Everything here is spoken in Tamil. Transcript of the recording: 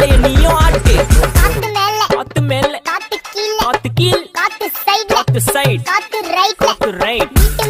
தலைய நீயும் ஆட்டு. காத்து மேல காத்து மேல காத்து கீழ காத்து கீழ் காத்து சைடுல காத்து சைடு காத்து ரைட்ல காத்து ரைட் வீட்டு